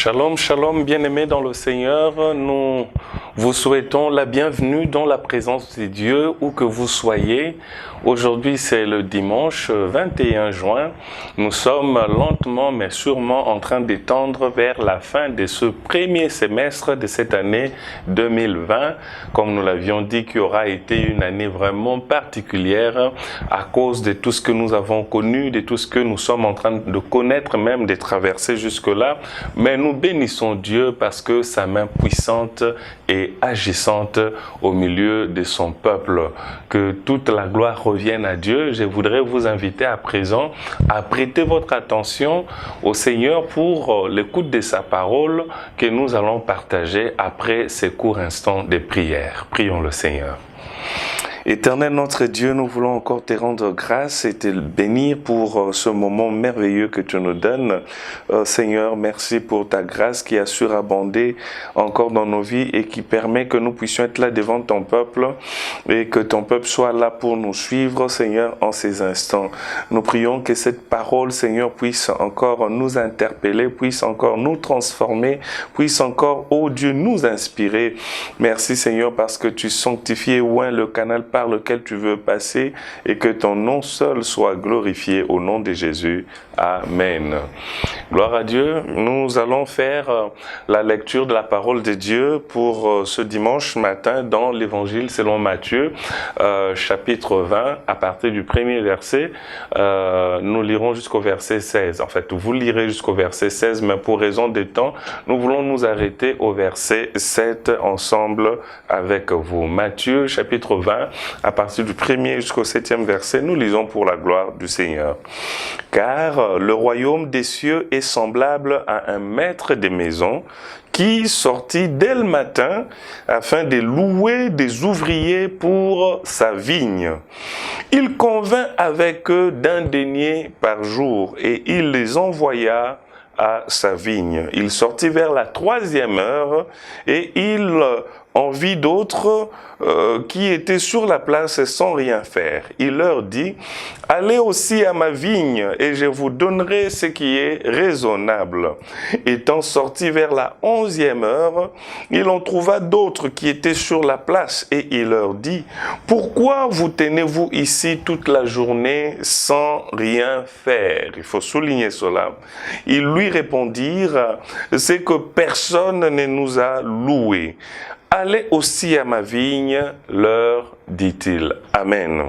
Shalom, shalom, bien-aimés dans le Seigneur. Nous vous souhaitons la bienvenue dans la présence de Dieu, où que vous soyez. Aujourd'hui, c'est le dimanche 21 juin. Nous sommes lentement mais sûrement en train d'étendre vers la fin de ce premier semestre de cette année 2020. Comme nous l'avions dit, qui aura été une année vraiment particulière à cause de tout ce que nous avons connu, de tout ce que nous sommes en train de connaître, même de traverser jusque-là. Mais nous bénissons Dieu parce que sa main puissante et agissante au milieu de son peuple. Que toute la gloire revienne à Dieu. Je voudrais vous inviter à présent à prêter votre attention au Seigneur pour l'écoute de sa parole que nous allons partager après ces courts instants de prière. Prions le Seigneur. Éternel notre Dieu, nous voulons encore te rendre grâce et te bénir pour ce moment merveilleux que tu nous donnes. Seigneur, merci pour ta grâce qui a surabondé encore dans nos vies et qui permet que nous puissions être là devant ton peuple et que ton peuple soit là pour nous suivre, Seigneur, en ces instants. Nous prions que cette parole, Seigneur, puisse encore nous interpeller, puisse encore nous transformer, puisse encore, oh Dieu, nous inspirer. Merci, Seigneur, parce que tu sanctifies et oins le canal par lequel tu veux passer et que ton nom seul soit glorifié au nom de Jésus. Amen. Gloire à Dieu. Nous allons faire la lecture de la parole de Dieu pour ce dimanche matin dans l'Évangile selon Matthieu, chapitre 20, à partir du premier verset. Nous lirons jusqu'au verset 16. En fait, vous lirez jusqu'au verset 16, mais pour raison de temps, nous voulons nous arrêter au verset 7 ensemble avec vous. Matthieu, chapitre 20, à partir du 1er jusqu'au 7e verset, nous lisons pour la gloire du Seigneur. Car le royaume des cieux est semblable à un maître de maison qui sortit dès le matin afin de louer des ouvriers pour sa vigne. Il convint avec eux d'un denier par jour et il les envoya à sa vigne. Il sortit vers la 3e heure et il en vit d'autres qui étaient sur la place sans rien faire. Il leur dit, « Allez aussi à ma vigne et je vous donnerai ce qui est raisonnable. » Étant sorti vers la 11e heure, il en trouva d'autres qui étaient sur la place et il leur dit, « Pourquoi vous tenez-vous ici toute la journée sans rien faire ?» Il faut souligner cela. Ils lui répondirent, « C'est que personne ne nous a loués. » « Allez aussi à ma vigne, leur dit-il. » Amen.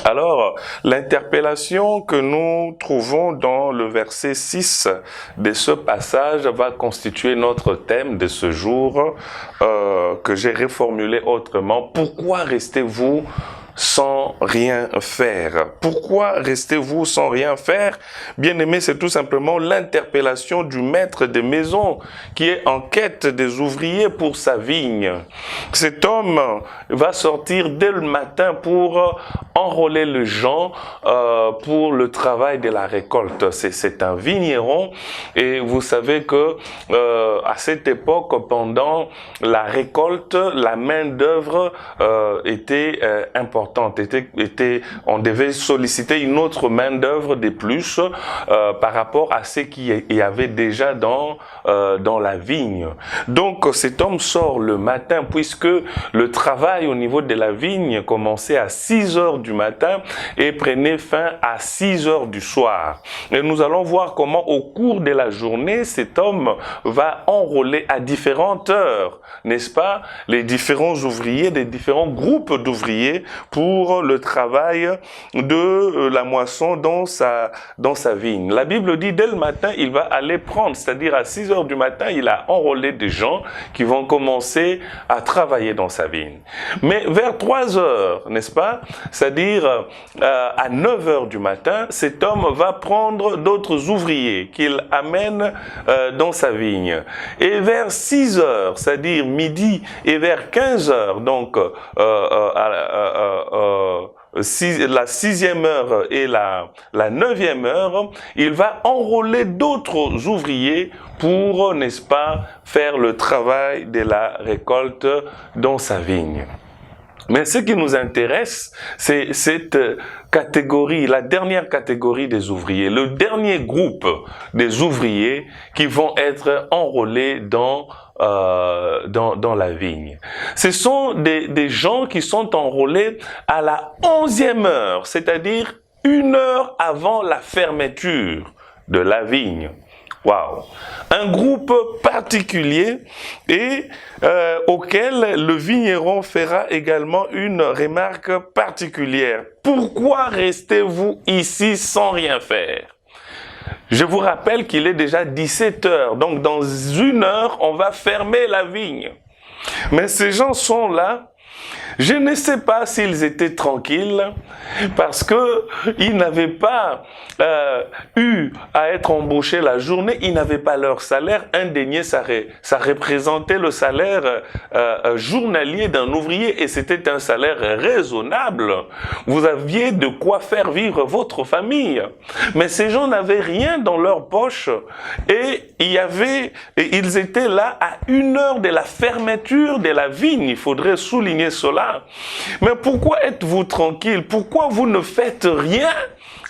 Alors, l'interpellation que nous trouvons dans le verset 6 de ce passage va constituer notre thème de ce jour que j'ai reformulé autrement. Pourquoi restez-vous sans rien faire? Pourquoi restez-vous sans rien faire? Bien-aimé, c'est tout simplement l'interpellation du maître de maison qui est en quête des ouvriers pour sa vigne. Cet homme va sortir dès le matin pour enrôler les gens pour le travail de la récolte. C'est un vigneron et vous savez que à cette époque, pendant la récolte, la main-d'œuvre était importante. On devait solliciter une autre main-d'œuvre de plus par rapport à ce qu'il y avait déjà dans la vigne. Donc cet homme sort le matin puisque le travail au niveau de la vigne commençait à 6 heures du matin et prenait fin à 6 heures du soir. Et nous allons voir comment au cours de la journée, cet homme va enrôler à différentes heures, n'est-ce pas, les différents ouvriers, des différents groupes d'ouvriers pour le travail de la moisson dans sa vigne. La Bible dit dès le matin, il va aller prendre, c'est-à-dire à 6 heures du matin, il a enrôlé des gens qui vont commencer à travailler dans sa vigne. Mais vers 3 heures, n'est-ce pas, c'est-à-dire à 9 heures du matin, cet homme va prendre d'autres ouvriers qu'il amène dans sa vigne. Et vers 6 heures, c'est-à-dire midi, et vers 15 heures, donc la 6e heure et la 9e heure, il va enrôler d'autres ouvriers pour, n'est-ce pas, faire le travail de la récolte dans sa vigne. Mais ce qui nous intéresse, c'est cette catégorie, la dernière catégorie des ouvriers, le dernier groupe des ouvriers qui vont être enrôlés dans la vigne. Ce sont des gens qui sont enrôlés à la 11e heure, c'est-à-dire 1 heure avant la fermeture de la vigne. Waouh! Un groupe particulier et auquel le vigneron fera également une remarque particulière. Pourquoi restez-vous ici sans rien faire? Je vous rappelle qu'il est déjà 17 heures, donc dans 1 heure, on va fermer la vigne. Mais ces gens sont là. Je ne sais pas s'ils étaient tranquilles parce que ils n'avaient pas eu à être embauchés la journée, ils n'avaient pas leur salaire. Un denier, ça représentait le salaire journalier d'un ouvrier et c'était un salaire raisonnable. Vous aviez de quoi faire vivre votre famille. Mais ces gens n'avaient rien dans leur poche et ils étaient là à 1 heure de la fermeture de la vigne. Il faudrait souligner cela. Mais pourquoi êtes-vous tranquille? Pourquoi vous ne faites rien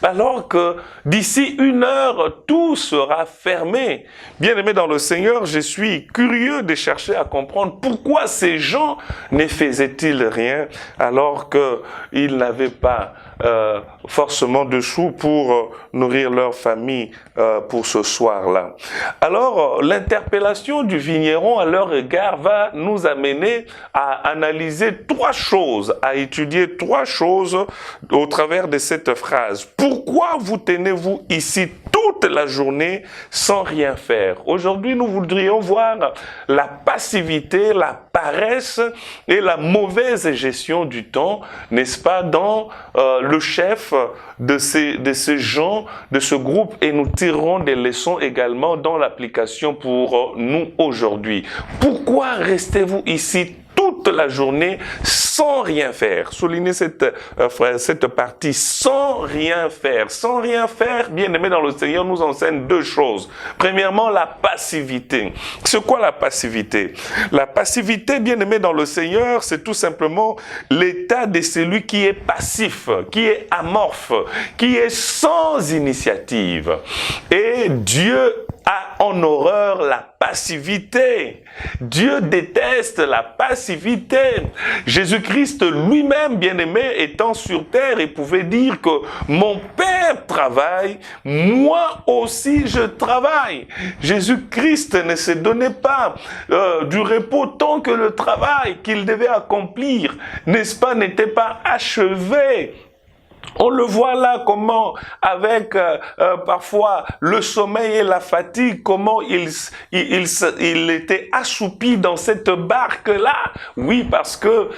alors que d'ici 1 heure, tout sera fermé? Bien-aimés dans le Seigneur, je suis curieux de chercher à comprendre pourquoi ces gens ne faisaient-ils rien alors qu'ils n'avaient pas forcément de sous pour nourrir leur famille pour ce soir-là. Alors, l'interpellation du vigneron à leur égard va nous amener à analyser 3 choses, à étudier 3 choses au travers de cette phrase. Pourquoi vous tenez-vous ici toute la journée sans rien faire? Aujourd'hui, nous voudrions voir la passivité, la paresse et la mauvaise gestion du temps, n'est-ce pas, dans le chef de ces gens, de ce groupe, et nous tirerons des leçons également dans l'application pour nous aujourd'hui. Pourquoi restez-vous ici toute la journée sans rien faire? Soulignez cette partie, sans rien faire. Sans rien faire, bien-aimé dans le Seigneur, nous enseigne 2 choses. Premièrement, la passivité. C'est quoi la passivité? La passivité, bien-aimé dans le Seigneur, c'est tout simplement l'état de celui qui est passif, qui est amorphe, qui est sans initiative. Et Dieu a en horreur la passivité. Dieu déteste la passivité. Jésus-Christ lui-même, bien-aimé, étant sur terre, il pouvait dire que mon Père travaille, moi aussi je travaille. Jésus-Christ ne se donnait pas du repos tant que le travail qu'il devait accomplir, n'est-ce pas, n'était pas achevé. On le voit là comment, avec parfois le sommeil et la fatigue, comment il était assoupi dans cette barque-là. Oui, parce que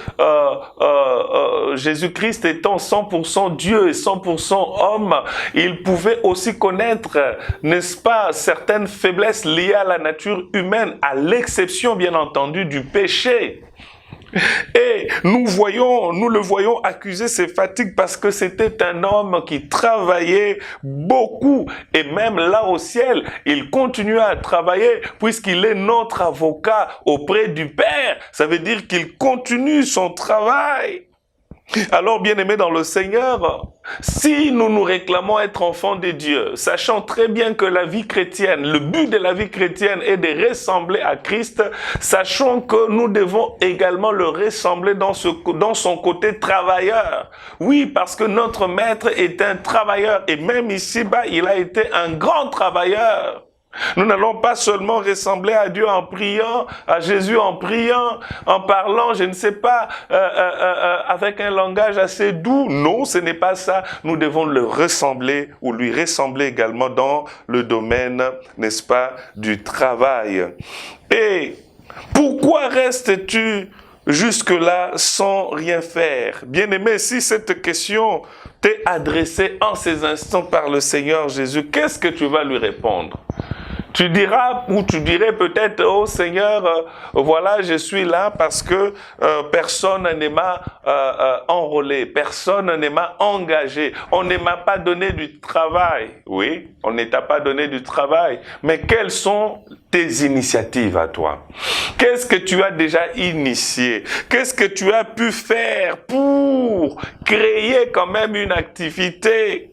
Jésus-Christ étant 100% Dieu et 100% homme, il pouvait aussi connaître, n'est-ce pas, certaines faiblesses liées à la nature humaine, à l'exception, bien entendu, du péché. Et nous le voyons accuser ses fatigues parce que c'était un homme qui travaillait beaucoup. Et même là au ciel, il continue à travailler puisqu'il est notre avocat auprès du Père. Ça veut dire qu'il continue son travail. Alors, bien-aimés dans le Seigneur, si nous nous réclamons être enfants de Dieu, sachant très bien que la vie chrétienne, le but de la vie chrétienne est de ressembler à Christ, sachant que nous devons également le ressembler dans son côté travailleur. Oui, parce que notre Maître est un travailleur et même ici-bas, il a été un grand travailleur. Nous n'allons pas seulement ressembler à Dieu en priant, à Jésus en priant, en parlant, je ne sais pas, avec un langage assez doux. Non, ce n'est pas ça. Nous devons le ressembler ou lui ressembler également dans le domaine, n'est-ce pas, du travail. Et pourquoi restes-tu jusque-là sans rien faire? Bien-aimé, si cette question t'est adressée en ces instants par le Seigneur Jésus, qu'est-ce que tu vas lui répondre? Tu diras ou tu dirais peut-être, oh Seigneur, voilà, je suis là parce que personne ne m'a enrôlé, personne ne m'a engagé, on ne m'a pas donné du travail. Oui, on ne t'a pas donné du travail, mais quelles sont tes initiatives à toi? Qu'est-ce que tu as déjà initié? Qu'est-ce que tu as pu faire pour créer quand même une activité?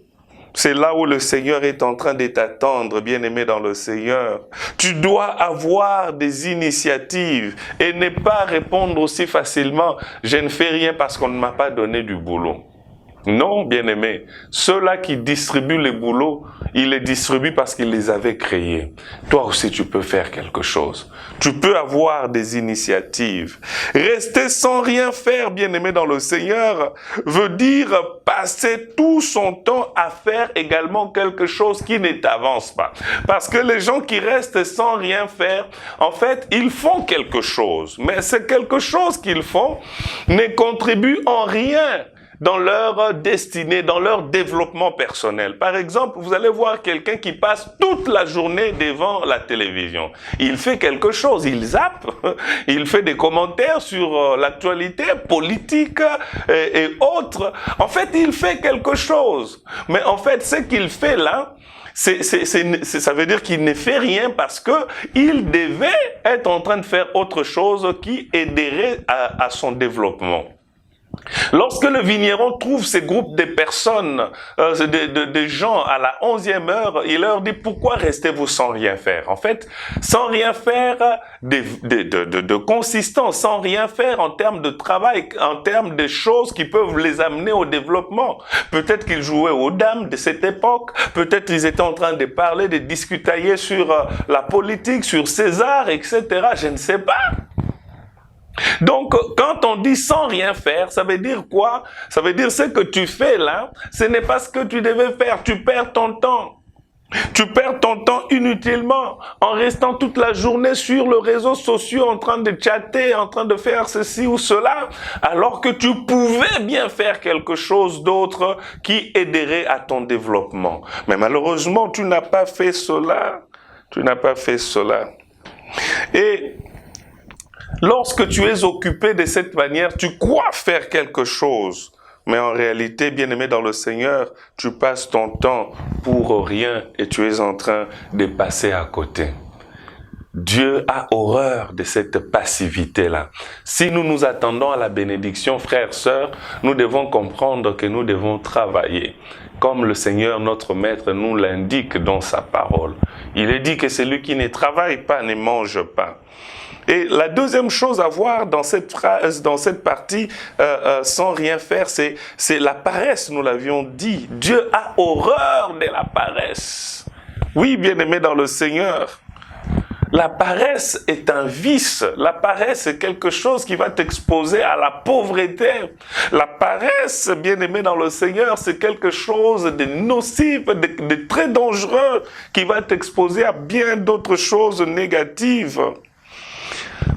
C'est là où le Seigneur est en train de t'attendre, bien-aimé dans le Seigneur. Tu dois avoir des initiatives et ne pas répondre aussi facilement « je ne fais rien parce qu'on ne m'a pas donné du boulot ». Non, bien-aimé, ceux-là qui distribuent les boulots, ils les distribuent parce qu'ils les avaient créés. Toi aussi, tu peux faire quelque chose. Tu peux avoir des initiatives. Rester sans rien faire, bien-aimé dans le Seigneur, veut dire passer tout son temps à faire également quelque chose qui ne t'avance pas. Parce que les gens qui restent sans rien faire, en fait, ils font quelque chose. Mais c'est quelque chose qu'ils font ne contribue en rien dans leur destinée, dans leur développement personnel. Par exemple, vous allez voir quelqu'un qui passe toute la journée devant la télévision. Il fait quelque chose, il zappe, il fait des commentaires sur l'actualité politique et autres. En fait, il fait quelque chose. Mais en fait, ce qu'il fait là, ça veut dire qu'il ne fait rien parce que il devait être en train de faire autre chose qui aiderait à son développement. Lorsque le vigneron trouve ces groupes de personnes, de gens à la 11e heure, il leur dit pourquoi restez-vous sans rien faire? En fait, sans rien faire de consistance, sans rien faire en termes de travail, en termes de choses qui peuvent les amener au développement. Peut-être qu'ils jouaient aux dames de cette époque, peut-être qu'ils étaient en train de parler, de discutailler sur la politique, sur César, etc. Je ne sais pas. Donc, quand on dit sans rien faire, ça veut dire quoi? Ça veut dire ce que tu fais là, ce n'est pas ce que tu devais faire. Tu perds ton temps. Tu perds ton temps inutilement en restant toute la journée sur les réseaux sociaux en train de chatter, en train de faire ceci ou cela, alors que tu pouvais bien faire quelque chose d'autre qui aiderait à ton développement. Mais malheureusement, tu n'as pas fait cela. Tu n'as pas fait cela. Et lorsque tu es occupé de cette manière, tu crois faire quelque chose. Mais en réalité, bien-aimé dans le Seigneur, tu passes ton temps pour rien et tu es en train de passer à côté. Dieu a horreur de cette passivité-là. Si nous nous attendons à la bénédiction, frères, sœurs, nous devons comprendre que nous devons travailler. Comme le Seigneur, notre Maître, nous l'indique dans sa parole. Il est dit que celui qui ne travaille pas ne mange pas. Et la deuxième chose à voir dans cette phrase, dans cette partie, sans rien faire, c'est la paresse, nous l'avions dit. Dieu a horreur de la paresse. Oui, bien-aimé dans le Seigneur, la paresse est un vice. La paresse est quelque chose qui va t'exposer à la pauvreté. La paresse, bien-aimé dans le Seigneur, c'est quelque chose de nocif, de très dangereux, qui va t'exposer à bien d'autres choses négatives.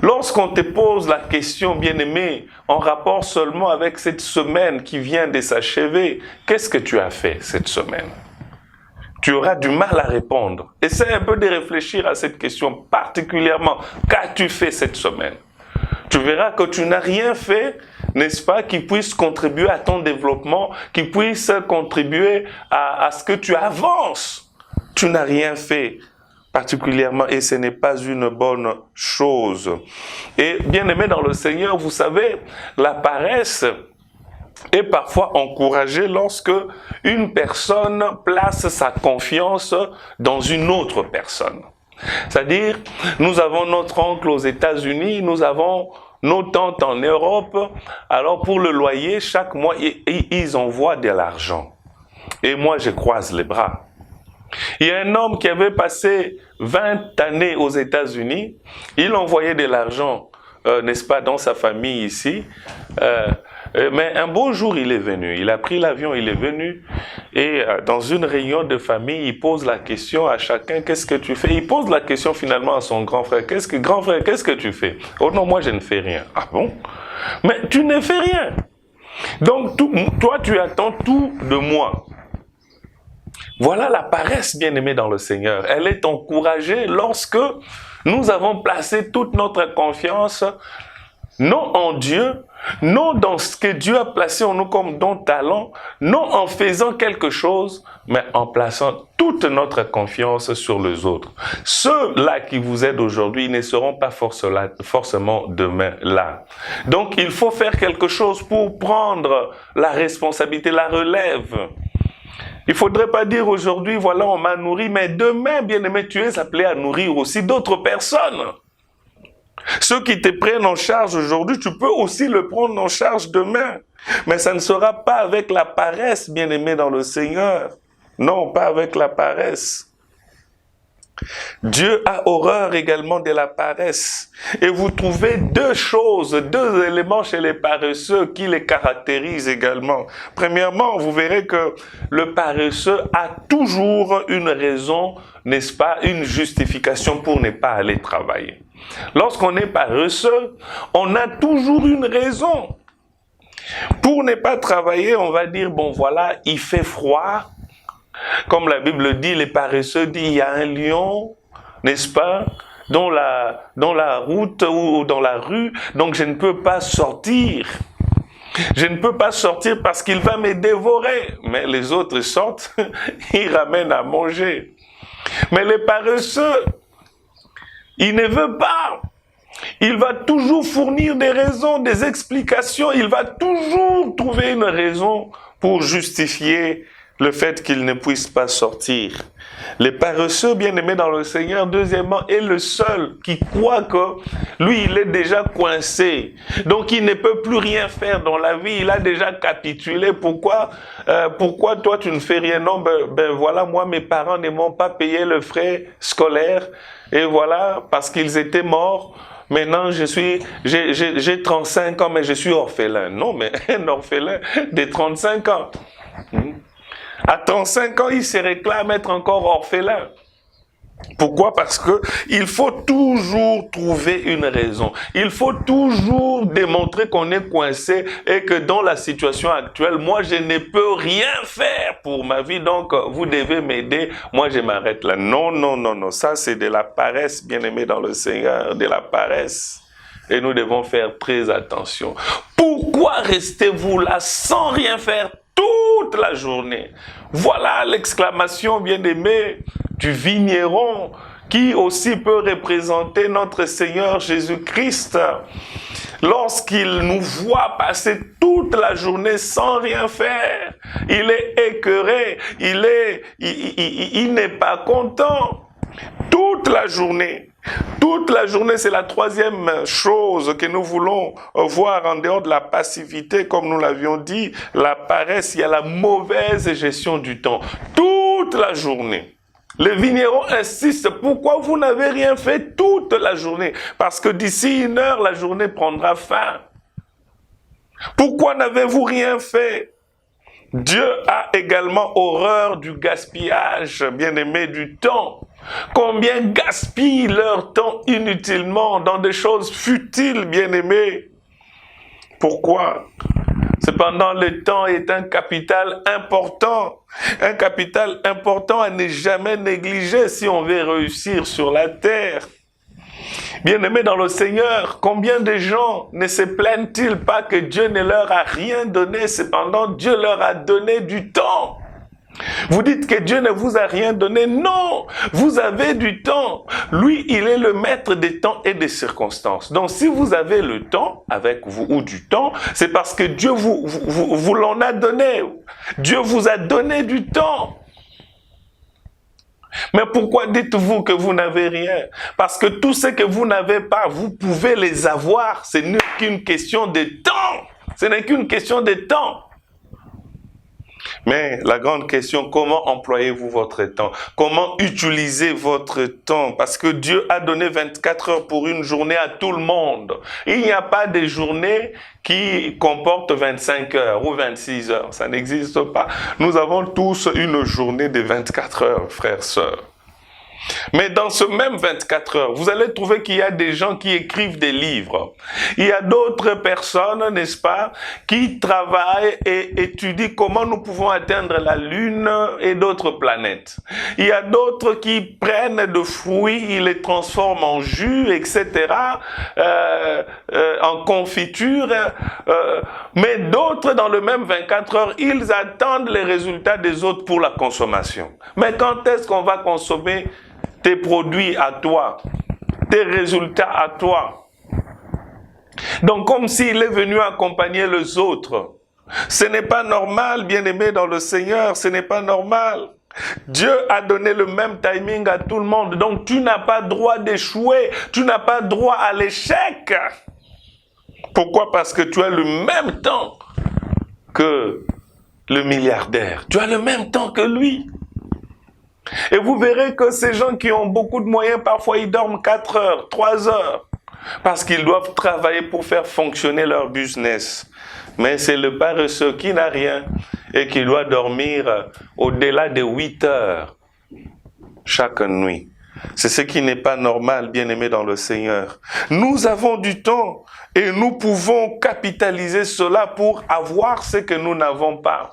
Lorsqu'on te pose la question, bien-aimé, en rapport seulement avec cette semaine qui vient de s'achever, qu'est-ce que tu as fait cette semaine? Tu auras du mal à répondre. Essaie un peu de réfléchir à cette question particulièrement. Qu'as-tu fait cette semaine? Tu verras que tu n'as rien fait, n'est-ce pas, qui puisse contribuer à ton développement, qui puisse contribuer à ce que tu avances. Tu n'as rien fait particulièrement, et ce n'est pas une bonne chose. Et bien aimé dans le Seigneur, vous savez, la paresse est parfois encouragée lorsque une personne place sa confiance dans une autre personne. C'est-à-dire, nous avons notre oncle aux États-Unis, nous avons nos tantes en Europe, alors pour le loyer, chaque mois, ils envoient de l'argent. Et moi, je croise les bras. Il y a un homme qui avait passé 20 années aux États-Unis. Il envoyait de l'argent, n'est-ce pas, dans sa famille ici. Mais un beau jour, il est venu. Il a pris l'avion, il est venu. Et dans une réunion de famille, il pose la question à chacun, qu'est-ce que tu fais? Il pose la question finalement à son grand frère. Grand frère, qu'est-ce que tu fais? Oh non, moi je ne fais rien. Ah bon? Mais tu ne fais rien. Donc toi, tu attends tout de moi. Voilà la paresse, bien-aimée dans le Seigneur. Elle est encouragée lorsque nous avons placé toute notre confiance non en Dieu, non dans ce que Dieu a placé en nous comme don talent, non en faisant quelque chose, mais en plaçant toute notre confiance sur les autres. Ceux-là qui vous aident aujourd'hui ne seront pas forcément demain là. Donc il faut faire quelque chose pour prendre la responsabilité, la relève. Il ne faudrait pas dire aujourd'hui, voilà, on m'a nourri, mais demain, bien-aimé, tu es appelé à nourrir aussi d'autres personnes. Ceux qui te prennent en charge aujourd'hui, tu peux aussi le prendre en charge demain. Mais ça ne sera pas avec la paresse, bien-aimé dans le Seigneur. Non, pas avec la paresse. Dieu a horreur également de la paresse. Et vous trouvez deux choses, deux éléments chez les paresseux qui les caractérisent également. Premièrement, vous verrez que le paresseux a toujours une raison, n'est-ce pas, une justification pour ne pas aller travailler. Lorsqu'on est paresseux, on a toujours une raison. Pour ne pas travailler, on va dire, bon voilà, il fait froid. Comme la Bible dit, les paresseux disent, il y a un lion, n'est-ce pas, dans la route ou dans la rue, donc je ne peux pas sortir. Je ne peux pas sortir parce qu'il va me dévorer. Mais les autres sortent, ils ramènent à manger. Mais les paresseux, il ne veut pas. Il va toujours fournir des raisons, des explications. Il va toujours trouver une raison pour justifier le fait qu'il ne puisse pas sortir. Les paresseux, bien-aimés dans le Seigneur, deuxièmement, est le seul qui croit que lui, il est déjà coincé. Donc, il ne peut plus rien faire dans la vie. Il a déjà capitulé. Pourquoi toi, tu ne fais rien? Non, ben voilà, moi, mes parents ne m'ont pas payé le frais scolaire. Et voilà, parce qu'ils étaient morts. Maintenant, j'ai 35 ans, mais je suis orphelin. Non, mais un orphelin de 35 ans. À 35 ans, il se réclame être encore orphelin. Pourquoi? Parce que il faut toujours trouver une raison. Il faut toujours démontrer qu'on est coincé et que dans la situation actuelle, moi, je ne peux rien faire pour ma vie. Donc, vous devez m'aider. Moi, je m'arrête là. Non, non, non, non. Ça, c'est de la paresse, bien-aimé dans le Seigneur. De la paresse. Et nous devons faire très attention. Pourquoi restez-vous là sans rien faire toute la journée? Voilà l'exclamation, bien-aimé, du vigneron qui aussi peut représenter notre Seigneur Jésus-Christ. Lorsqu'il nous voit passer toute la journée sans rien faire, il est écœuré, il n'est pas content. Toute la journée. Toute la journée, c'est la troisième chose que nous voulons voir en dehors de la passivité, comme nous l'avions dit, la paresse, il y a la mauvaise gestion du temps. Toute la journée. Les vignerons insistent, pourquoi vous n'avez rien fait toute la journée? Parce que d'ici 1 heure, la journée prendra fin. Pourquoi n'avez-vous rien fait? Dieu a également horreur du gaspillage, bien-aimé, du temps. Combien gaspillent leur temps inutilement dans des choses futiles, bien-aimés? Pourquoi? Cependant, le temps est un capital important à ne jamais négliger si on veut réussir sur la terre. Bien-aimés dans le Seigneur, combien de gens ne se plaignent-ils pas que Dieu ne leur a rien donné, cependant Dieu leur a donné du temps? Vous dites que Dieu ne vous a rien donné. Non, vous avez du temps. Lui, il est le maître des temps et des circonstances. Donc, si vous avez le temps avec vous ou du temps, c'est parce que Dieu vous l'en a donné. Dieu vous a donné du temps. Mais pourquoi dites-vous que vous n'avez rien? Parce que tout ce que vous n'avez pas, vous pouvez les avoir. Ce n'est qu'une question de temps. Ce n'est qu'une question de temps. Mais la grande question, comment employez-vous votre temps? Comment utilisez votre temps? Parce que Dieu a donné 24 heures pour une journée à tout le monde. Il n'y a pas de journée qui comporte 25 heures ou 26 heures. Ça n'existe pas. Nous avons tous une journée de 24 heures, frères, sœurs. Mais dans ce même 24 heures, vous allez trouver qu'il y a des gens qui écrivent des livres. Il y a d'autres personnes, n'est-ce pas, qui travaillent et étudient comment nous pouvons atteindre la Lune et d'autres planètes. Il y a d'autres qui prennent de fruits, ils les transforment en jus, etc., en confiture. Mais d'autres, dans le même 24 heures, ils attendent les résultats des autres pour la consommation. Mais quand est-ce qu'on va consommer tes produits à toi, tes résultats à toi? Donc comme s'il est venu accompagner les autres. Ce n'est pas normal, bien-aimé dans le Seigneur, ce n'est pas normal. Dieu a donné le même timing à tout le monde, donc tu n'as pas droit d'échouer, tu n'as pas droit à l'échec. Pourquoi? Parce que tu as le même temps que le milliardaire, tu as le même temps que lui. Et vous verrez que ces gens qui ont beaucoup de moyens, parfois ils dorment 4 heures, 3 heures, parce qu'ils doivent travailler pour faire fonctionner leur business. Mais c'est le paresseux qui n'a rien et qui doit dormir au-delà de 8 heures chaque nuit. C'est ce qui n'est pas normal, bien-aimé dans le Seigneur. Nous avons du temps et nous pouvons capitaliser cela pour avoir ce que nous n'avons pas.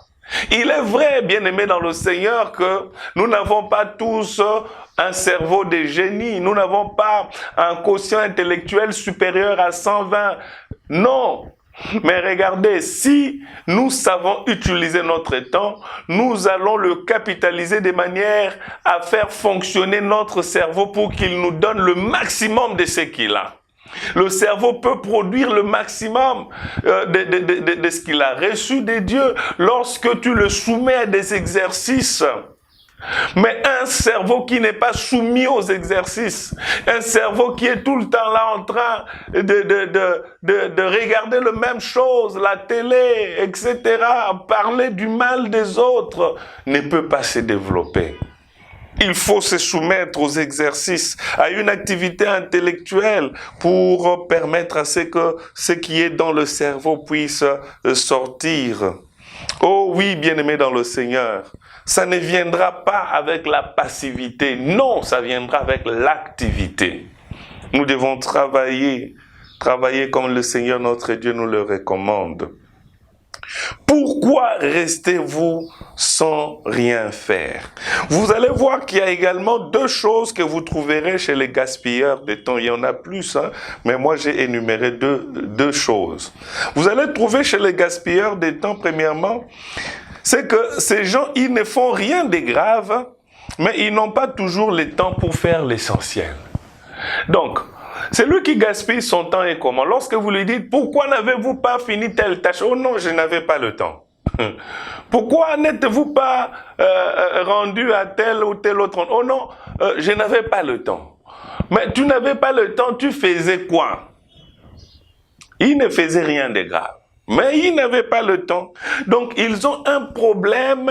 Il est vrai, bien-aimé dans le Seigneur, que nous n'avons pas tous un cerveau de génie. Nous n'avons pas un quotient intellectuel supérieur à 120. Non. Mais regardez, si nous savons utiliser notre temps, nous allons le capitaliser de manière à faire fonctionner notre cerveau pour qu'il nous donne le maximum de ce qu'il a. Le cerveau peut produire le maximum de ce qu'il a reçu de Dieu lorsque tu le soumets à des exercices. Mais un cerveau qui n'est pas soumis aux exercices, un cerveau qui est tout le temps là en train de regarder la même chose, la télé, etc., parler du mal des autres, ne peut pas se développer. Il faut se soumettre aux exercices, à une activité intellectuelle pour permettre à ce que ce qui est dans le cerveau puisse sortir. Oh oui, bien-aimé dans le Seigneur, ça ne viendra pas avec la passivité. Non, ça viendra avec l'activité. Nous devons travailler comme le Seigneur notre Dieu nous le recommande. Pourquoi restez-vous sans rien faire? Vous allez voir qu'il y a également deux choses que vous trouverez chez les gaspilleurs de temps. Il y en a plus, hein, mais moi j'ai énuméré deux choses. Vous allez trouver chez les gaspilleurs de temps, premièrement, c'est que ces gens, ils ne font rien de grave, mais ils n'ont pas toujours le temps pour faire l'essentiel. Donc, c'est lui qui gaspille son temps et comment? Lorsque vous lui dites, pourquoi n'avez-vous pas fini telle tâche? Oh non, je n'avais pas le temps. Pourquoi n'êtes-vous pas rendu à tel ou tel autre? Oh non, je n'avais pas le temps. Mais tu n'avais pas le temps, tu faisais quoi? Il ne faisait rien de grave. Mais ils n'avaient pas le temps. Donc, ils ont un problème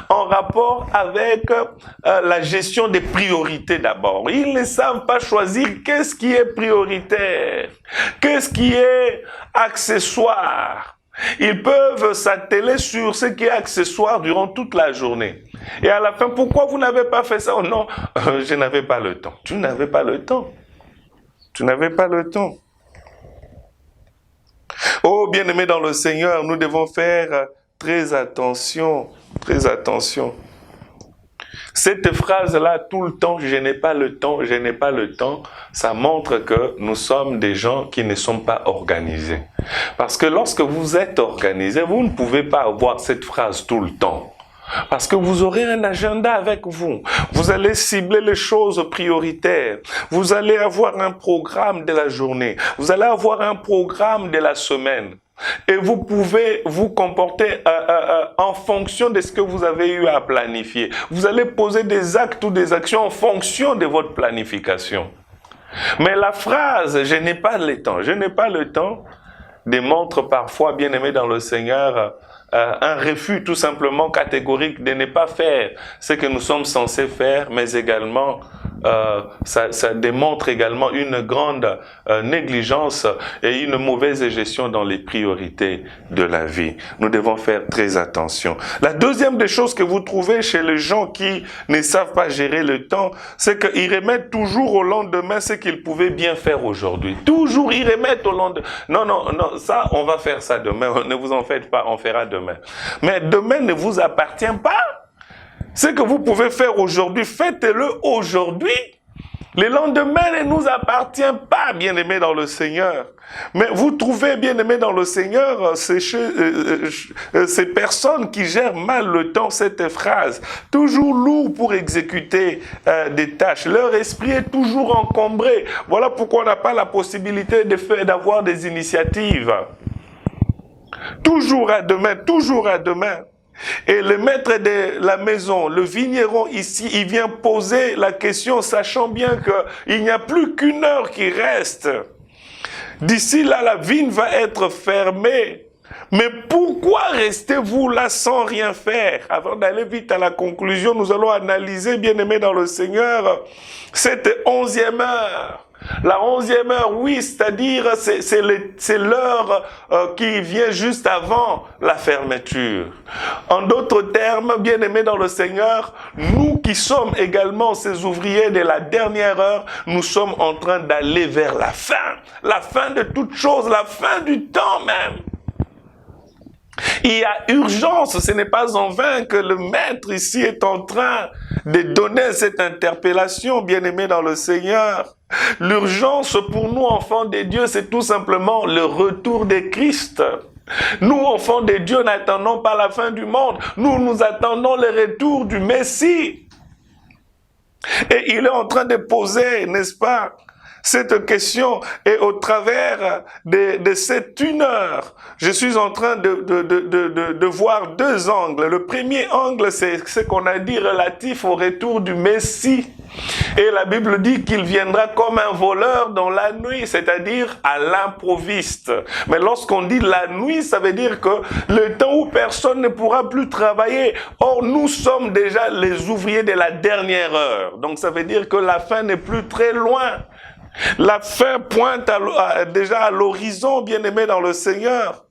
en rapport avec la gestion des priorités d'abord. Ils ne savent pas choisir qu'est-ce qui est prioritaire, qu'est-ce qui est accessoire. Ils peuvent s'atteler sur ce qui est accessoire durant toute la journée. Et à la fin, pourquoi vous n'avez pas fait ça? Oh non, je n'avais pas le temps. Tu n'avais pas le temps. Tu n'avais pas le temps. Oh, bien-aimés dans le Seigneur, nous devons faire très attention, très attention. Cette phrase-là, tout le temps, je n'ai pas le temps, je n'ai pas le temps, ça montre que nous sommes des gens qui ne sont pas organisés. Parce que lorsque vous êtes organisé, vous ne pouvez pas avoir cette phrase tout le temps. Parce que vous aurez un agenda avec vous. Vous allez cibler les choses prioritaires. Vous allez avoir un programme de la journée. Vous allez avoir un programme de la semaine. Et vous pouvez vous comporter en fonction de ce que vous avez eu à planifier. Vous allez poser des actes ou des actions en fonction de votre planification. Mais la phrase « je n'ai pas le temps »,« je n'ai pas le temps » démontre parfois, bien aimé dans le Seigneur, un refus tout simplement catégorique de ne pas faire ce que nous sommes censés faire, mais également ça démontre également une grande négligence et une mauvaise gestion dans les priorités de la vie. Nous devons faire très attention. La deuxième des choses que vous trouvez chez les gens qui ne savent pas gérer le temps, c'est qu'ils remettent toujours au lendemain ce qu'ils pouvaient bien faire aujourd'hui. Toujours ils remettent au lendemain. Non, ça, on va faire ça demain. Ne vous en faites pas, on fera demain. Mais demain ne vous appartient pas. Ce que vous pouvez faire aujourd'hui, faites-le aujourd'hui. Le lendemain ne nous appartient pas, bien-aimés dans le Seigneur. Mais vous trouvez, bien-aimés dans le Seigneur, ces personnes qui gèrent mal le temps, cette phrase, toujours lourd pour exécuter des tâches. Leur esprit est toujours encombré. Voilà pourquoi on n'a pas la possibilité d'avoir des initiatives. Toujours à demain, toujours à demain. Et le maître de la maison, le vigneron ici, il vient poser la question, sachant bien qu'il n'y a plus qu'une heure qui reste. D'ici là, la vigne va être fermée. Mais pourquoi restez-vous là sans rien faire? Avant d'aller vite à la conclusion, nous allons analyser, bien-aimés dans le Seigneur, cette 11e heure. La 11e heure, oui, c'est-à-dire c'est l'heure qui vient juste avant la fermeture. En d'autres termes, bien-aimés dans le Seigneur, nous qui sommes également ces ouvriers de la dernière heure, nous sommes en train d'aller vers la fin de toute chose, la fin du temps même. Il y a urgence, ce n'est pas en vain que le maître ici est en train de donner cette interpellation, bien-aimés dans le Seigneur. L'urgence pour nous, enfants de Dieu, c'est tout simplement le retour de Christ. Nous, enfants de Dieu, n'attendons pas la fin du monde. Nous attendons le retour du Messie. Et il est en train de poser, n'est-ce pas, cette question, et au travers de cette 1 heure, je suis en train de voir deux angles. Le premier angle, c'est ce qu'on a dit relatif au retour du Messie. Et la Bible dit qu'il viendra comme un voleur dans la nuit, c'est-à-dire à l'improviste. Mais lorsqu'on dit la nuit, ça veut dire que le temps où personne ne pourra plus travailler. Or, nous sommes déjà les ouvriers de la dernière heure. Donc, ça veut dire que la fin n'est plus très loin. La fin pointe déjà à l'horizon, bien-aimés dans le Seigneur.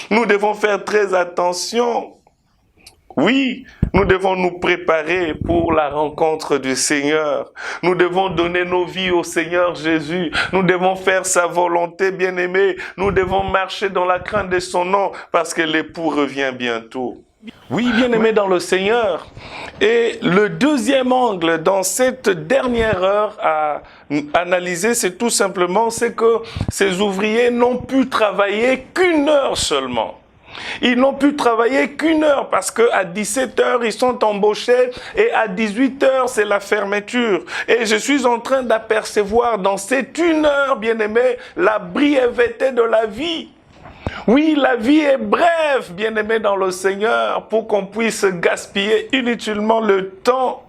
Nous devons faire très attention. Oui, nous devons nous préparer pour la rencontre du Seigneur. Nous devons donner nos vies au Seigneur Jésus. Nous devons faire sa volonté, bien-aimés. Nous devons marcher dans la crainte de son nom parce que l'époux revient bientôt. Oui, bien-aimés dans le Seigneur. Et le deuxième angle dans cette dernière heure à analyser, c'est tout simplement, c'est que ces ouvriers n'ont pu travailler qu'1 heure seulement. Ils n'ont pu travailler qu'1 heure parce qu'à 17 heures, ils sont embauchés et à 18 heures, c'est la fermeture. Et je suis en train d'apercevoir dans cette 1 heure, bien-aimés, la brièveté de la vie. Oui, la vie est brève, bien-aimés dans le Seigneur, pour qu'on puisse gaspiller inutilement le temps.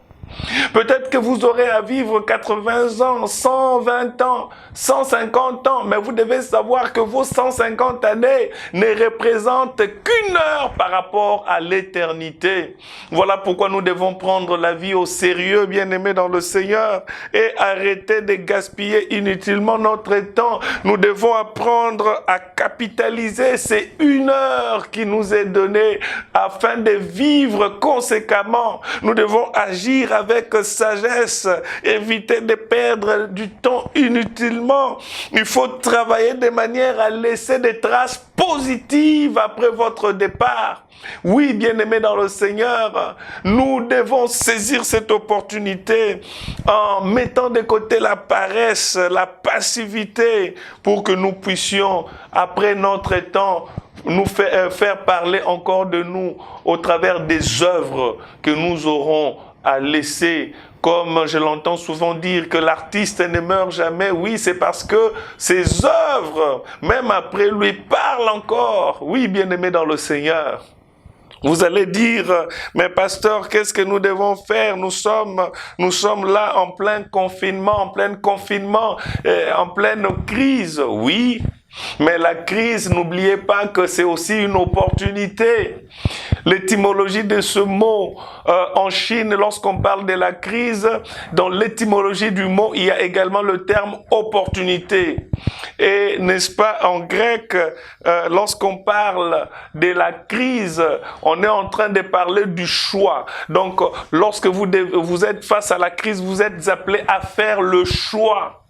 Peut-être que vous aurez à vivre 80 ans, 120 ans, 150 ans, mais vous devez savoir que vos 150 années ne représentent qu'1 heure par rapport à l'éternité. Voilà pourquoi nous devons prendre la vie au sérieux, bien-aimés dans le Seigneur, et arrêter de gaspiller inutilement notre temps. Nous devons apprendre à capitaliser ces 1 heure qui nous est donnée afin de vivre conséquemment. Nous devons agir avec sagesse, éviter de perdre du temps inutilement. Il faut travailler de manière à laisser des traces positives après votre départ. Oui, bien-aimés dans le Seigneur, nous devons saisir cette opportunité en mettant de côté la paresse, la passivité, pour que nous puissions, après notre temps, nous faire parler encore de nous au travers des œuvres que nous aurons à laisser. Comme je l'entends souvent dire que l'artiste ne meurt jamais, oui, c'est parce que ses œuvres, même après lui, parlent encore. Oui, bien-aimés dans le Seigneur. Vous allez dire, mais pasteur, qu'est-ce que nous devons faire? Nous sommes là en plein confinement, en pleine crise. Oui, mais la crise, n'oubliez pas que c'est aussi une opportunité. L'étymologie de ce mot en Chine, lorsqu'on parle de la crise, dans l'étymologie du mot, il y a également le terme opportunité. Et n'est-ce pas, en grec, lorsqu'on parle de la crise, on est en train de parler du choix. Donc, lorsque vous êtes face à la crise, vous êtes appelé à faire le choix.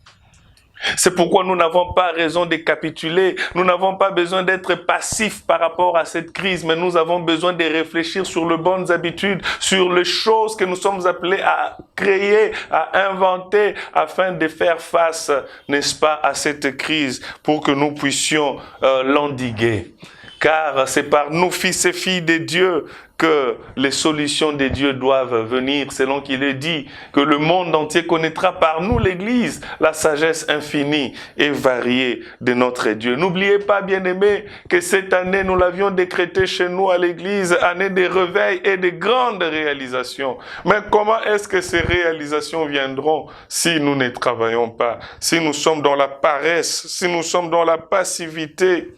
C'est pourquoi nous n'avons pas raison de capituler, nous n'avons pas besoin d'être passifs par rapport à cette crise, mais nous avons besoin de réfléchir sur les bonnes habitudes, sur les choses que nous sommes appelés à créer, à inventer, afin de faire face, n'est-ce pas, à cette crise, pour que nous puissions l'endiguer. Car c'est par nous, fils et filles de Dieu, que les solutions de Dieu doivent venir, selon qu'il est dit que le monde entier connaîtra par nous, l'Église, la sagesse infinie et variée de notre Dieu. N'oubliez pas, bien-aimés, que cette année, nous l'avions décrété chez nous à l'Église, année de réveil et de grandes réalisations. Mais comment est-ce que ces réalisations viendront si nous ne travaillons pas, si nous sommes dans la paresse, si nous sommes dans la passivité?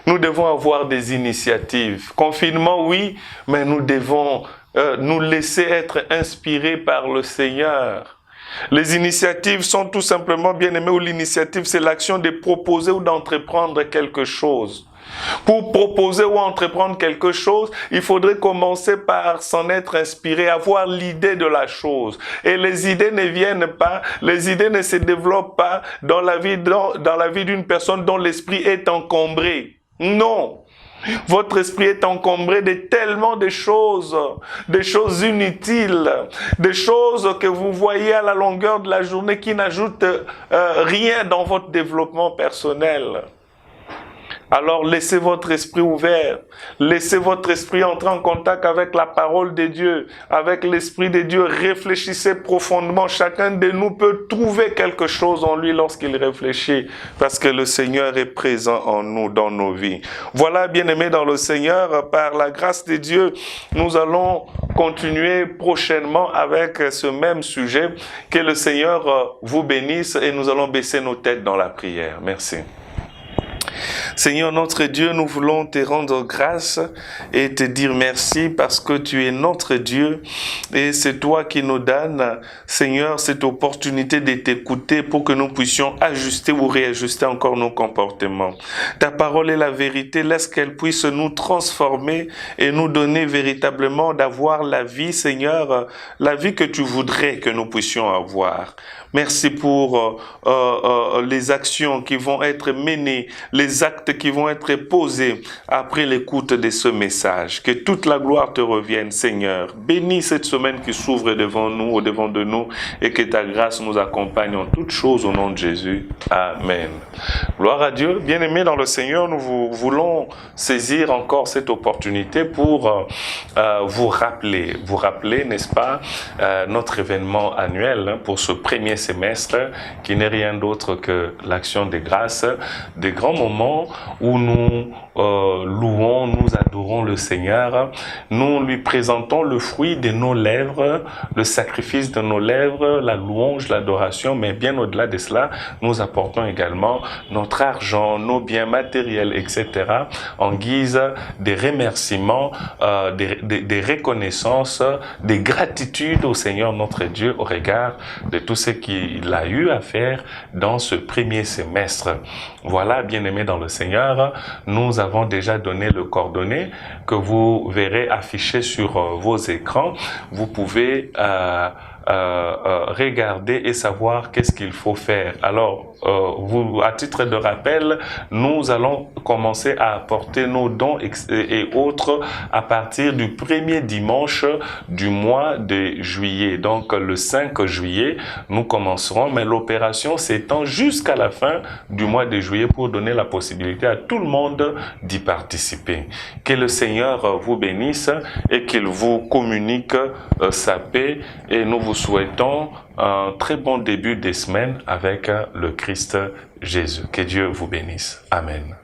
Nous devons avoir des initiatives. Confinement, oui, mais nous devons nous laisser être inspirés par le Seigneur. Les initiatives sont tout simplement, bien aimés, ou l'initiative, c'est l'action de proposer ou d'entreprendre quelque chose. Pour proposer ou entreprendre quelque chose, il faudrait commencer par s'en être inspiré, avoir l'idée de la chose. Et les idées ne viennent pas, les idées ne se développent pas dans la vie d'une personne dont l'esprit est encombré. Non, votre esprit est encombré de tellement de choses inutiles, des choses que vous voyez à la longueur de la journée qui n'ajoutent rien dans votre développement personnel. Alors laissez votre esprit ouvert, laissez votre esprit entrer en contact avec la parole de Dieu, avec l'esprit de Dieu, réfléchissez profondément. Chacun de nous peut trouver quelque chose en lui lorsqu'il réfléchit, parce que le Seigneur est présent en nous, dans nos vies. Voilà, bien-aimés dans le Seigneur, par la grâce de Dieu, nous allons continuer prochainement avec ce même sujet. Que le Seigneur vous bénisse et nous allons baisser nos têtes dans la prière. Merci. Seigneur notre Dieu, nous voulons te rendre grâce et te dire merci parce que tu es notre Dieu et c'est toi qui nous donnes, Seigneur, cette opportunité de t'écouter pour que nous puissions ajuster ou réajuster encore nos comportements. Ta parole est la vérité, laisse qu'elle puisse nous transformer et nous donner véritablement d'avoir la vie, Seigneur, la vie que tu voudrais que nous puissions avoir. Merci pour les actions qui vont être menées, les actes qui vont être posés après l'écoute de ce message. Que toute la gloire te revienne, Seigneur. Bénis cette semaine qui s'ouvre devant nous, au-devant de nous, et que ta grâce nous accompagne en toutes choses au nom de Jésus. Amen. Gloire à Dieu. Bien-aimés dans le Seigneur, nous voulons saisir encore cette opportunité pour vous rappeler, n'est-ce pas, notre événement annuel pour ce premier semestre qui n'est rien d'autre que l'action de grâce, des grands moments où nous louons, nous adorons le Seigneur, nous lui présentons le fruit de nos lèvres, le sacrifice de nos lèvres, la louange, l'adoration, mais bien au-delà de cela, nous apportons également notre argent, nos biens matériels, etc., en guise des remerciements, des reconnaissances, des gratitudes au Seigneur notre Dieu au regard de tout ce qu'il a eu à faire dans ce premier semestre. Voilà, bien-aimés dans le Seigneur, nous avons déjà donné le coordonnées que vous verrez affiché sur vos écrans. Vous pouvez regarder et savoir qu'est-ce qu'il faut faire. Alors, à titre de rappel, nous allons commencer à apporter nos dons et autres à partir du premier dimanche du mois de juillet. Donc, le 5 juillet, nous commencerons, mais l'opération s'étend jusqu'à la fin du mois de juillet pour donner la possibilité à tout le monde d'y participer. Que le Seigneur vous bénisse et qu'il vous communique sa paix et nous vous souhaitons un très bon début de semaine avec le Christ Jésus. Que Dieu vous bénisse. Amen.